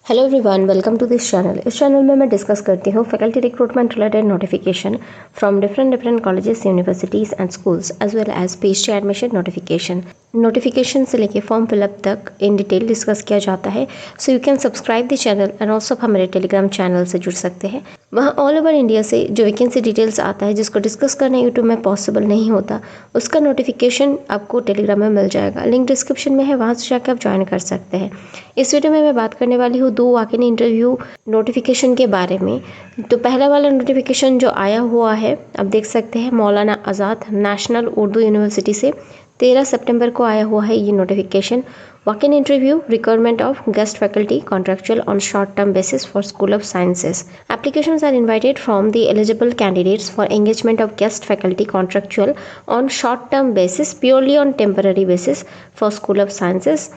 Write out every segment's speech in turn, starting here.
Hello everyone, welcome to this channel. इस channel में मैं डिस्कस करती हूँ faculty recruitment related notification from different colleges, universities and schools as well as PhD admission notification से लेके form fill up तक in detail discuss किया जाता है। So you can subscribe the channel and also आप हमारे टेलीग्राम चैनल से जुड़ सकते हैं। वहाँ ऑल ओवर इंडिया से जो वैकेंसी डिटेल्स आता है जिसको डिस्कस करना यूट्यूब में पॉसिबल नहीं होता, उसका नोटिफिकेशन आपको टेलीग्राम में मिल जाएगा। लिंक डिस्क्रिप्शन में है, वहाँ से जाकर आप ज्वाइन कर सकते हैं। इस वीडियो में मैं बात करने वाली हूँ 2 वॉक इन इंटरव्यू नोटिफिकेशन के बारे में। तो पहला वाला नोटिफिकेशन जो आया हुआ है, आप देख सकते हैं, मौलाना आज़ाद नेशनल उर्दू यूनिवर्सिटी से 13 सितंबर को आया हुआ है ये notification. Walk in interview requirement of guest faculty contractual on short term basis for School of Sciences. Applications are invited from the eligible candidates for engagement of guest faculty contractual on short term basis purely on temporary basis for School of Sciences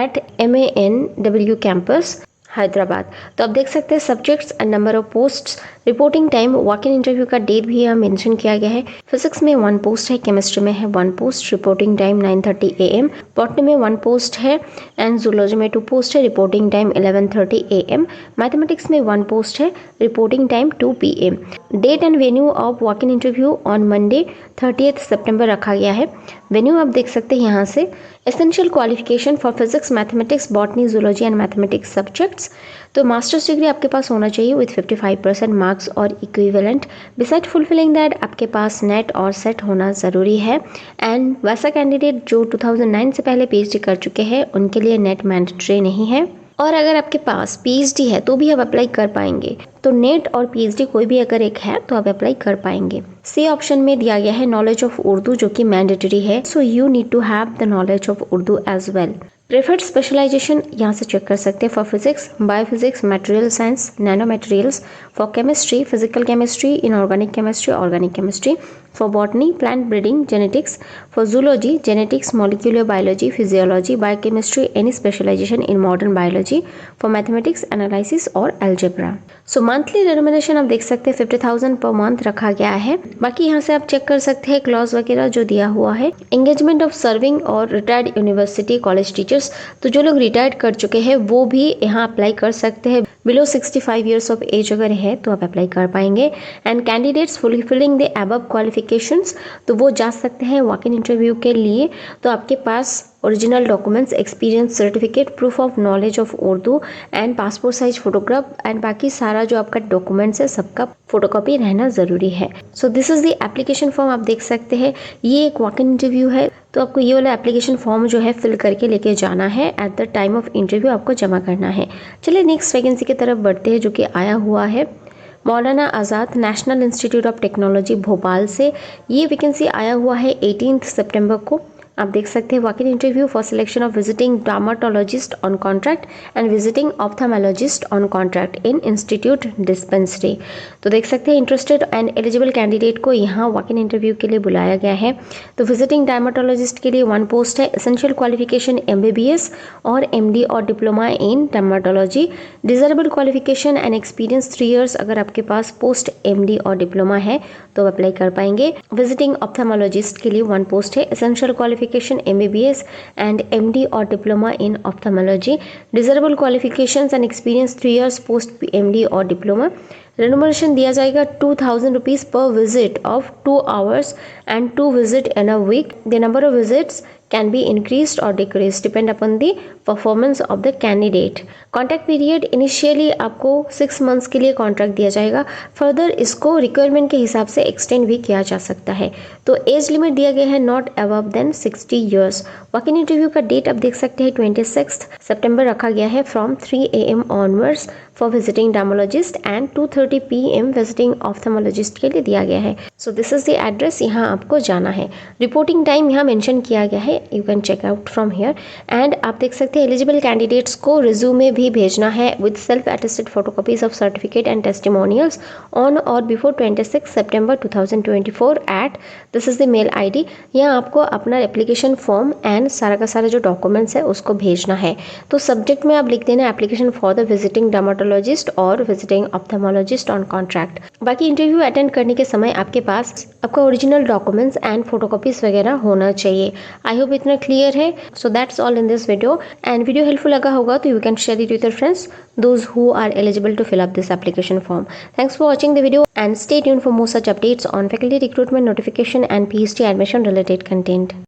at MANW campus Hyderabad. तो आप देख सकते हैं subjects and number of posts, reporting time, walk in interview का date भी यहाँ mention किया गया है। फिजिक्स में 1 पोस्ट है, केमिस्ट्री में है 1 post, reporting time 9:30 AM। Botany में 1 पोस्ट है एंड जूलॉजी में 2 पोस्ट है, रिपोर्टिंग टाइम 11:30 AM। मैथमेटिक्स में 1 पोस्ट है, reporting time 2 PM। Date and venue of walk in interview on Monday 30 सितंबर रखा गया है। वेन्यू आप देख सकते हैं यहाँ से। Essential qualification for physics, mathematics, botany, zoology and mathematics subjects, तो मास्टर्स डिग्री आपके पास होना चाहिए विथ 55% मार्क्स और इक्विवेलेंट। बिसाइड फुलफिलिंग दैट आपके पास नेट और सेट होना ज़रूरी है। एंड वैसा कैंडिडेट जो 2009 से पहले पीएचडी कर चुके हैं उनके लिए नेट मैंडेटरी नहीं है। और अगर आपके पास पीएचडी है तो भी आप अप्लाई कर पाएंगे। तो नेट और पीएचडी कोई भी अगर एक है तो आप अप्लाई कर पाएंगे। सी ऑप्शन में दिया गया है नॉलेज ऑफ उर्दू, जो कि मैंडेटरी है। So you need to have the knowledge of Urdu as well. Preferred specialisation यहाँ से चेक कर सकते हैं। For physics, biophysics, material science, nano materials. For chemistry, physical chemistry, inorganic chemistry, organic chemistry. For botany, plant breeding, genetics. For zoology, genetics, molecular biology, physiology, biochemistry, any specialisation in modern biology. For mathematics, analysis और algebra. So monthly remuneration आप देख सकते हैं 50,000 per month रखा गया है। बाकी यहाँ से आप चेक कर सकते हैं क्लॉज वगैरह जो दिया हुआ है। एंगेजमेंट ऑफ सर्विंग और रिटायर्ड यूनिवर्सिटी कॉलेज टीचर्स, तो जो लोग रिटायर्ड कर चुके हैं वो भी यहाँ अप्लाई कर सकते हैं। बिलो 65 ईयर्स ऑफ एज अगर है तो आप अप्लाई कर पाएंगे। And candidates fulfilling the above qualifications, तो वो जा सकते हैं वॉक इन इंटरव्यू के लिए। तो आपके पास original documents, experience certificate, proof of knowledge of Urdu and passport size photograph and बाकी सारा जो आपका डॉक्यूमेंट्स है सबका फोटोकॉपी रहना ज़रूरी है। So this is the application form. आप देख सकते हैं ये एक वॉक इन इंटरव्यू है, तो आपको ये वाला एप्लीकेशन फॉर्म जो है फिल करके लेके जाना है। At the time of interview आपको जमा करना है। चलिए नेक्स्ट वैकेंसी की तरफ बढ़ते हैं जो कि आया हुआ है Maulana Azad national institute of technology Bhopal से। ये वैकेंसी आया हुआ है 18 सितंबर को। आप देख सकते हैं walk in interview for selection of visiting dermatologist on contract and visiting ophthalmologist on contract in institute dispensary. तो देख सकते हैं इंटरेस्टेड एंड एलिजिबल कैंडिडेट को यहाँ वॉक इन इंटरव्यू के लिए बुलाया गया है। तो विजिटिंग डार्माटोलॉजिस्ट के लिए 1 पोस्ट है। एसेंशियल क्वालिफिकेशन MBBS और MD और diploma in dermatology. Desirable qualification and experience 3 years अगर आपके पास पोस्ट MD और डिप्लोमा है तो अप्लाई कर पाएंगे। विजिटिंग ऑप्थेमोलॉजिस्ट के लिए 1 पोस्ट है। Essential qualification MBBS and MD or diploma in ophthalmology. Desirable qualifications and experience 3 years post MD or diploma. रेनुमरेशन दिया जाएगा 2,000 रुपीज़ पर visit of 2 hours and 2 visit in a week. The number of visits can be increased or decreased depend upon the performance of the candidate. Contract period initially आपको 6 months के लिए contract दिया जाएगा। Further इसको requirement के हिसाब से extend भी किया जा सकता है। तो एज लिमिट दिया गया है not above than 60 years। Walk in interview का डेट आप देख सकते हैं 26 सितंबर रखा गया है from 3 AM onwards for visiting dermatologist and 2:30 PM visiting ophthalmologist के लिए दिया गया है। So this is the address, यहाँ आपको जाना है। रिपोर्टिंग टाइम यहाँ मेंशन किया गया है, you can check out from here. And आप देख सकते हैं एलिजिबल कैंडिडेट्स को रिज्यूमे भी भेजना है with self attested photocopies of certificate and testimonials on or before 26 सितंबर 2024 at this is the mail ID। यहाँ आपको अपना एप्लीकेशन फॉर्म एंड सारा का सारा जो डॉक्यूमेंट्स है उसको भेजना है। तो सब्जेक्ट में आप लिख देना application for the visiting dermatologist और विजिटिंग ऑप्थेमोलॉजिस्ट ऑन कॉन्ट्रैक्ट। बाकी इंटरव्यू अटेंड करने के समय आपके पास आपका ओरिजिनल डॉक्यूमेंट्स एंड फोटोकॉपीज वगैरह होना चाहिए। आई होप इतना क्लियर है। So that's all in this video, and video helpful लगा होगा तो you can share it with your friends those who are eligible to fill up this application form. Thanks for watching the video and stay tuned for more such updates on faculty recruitment notification and PhD admission related content.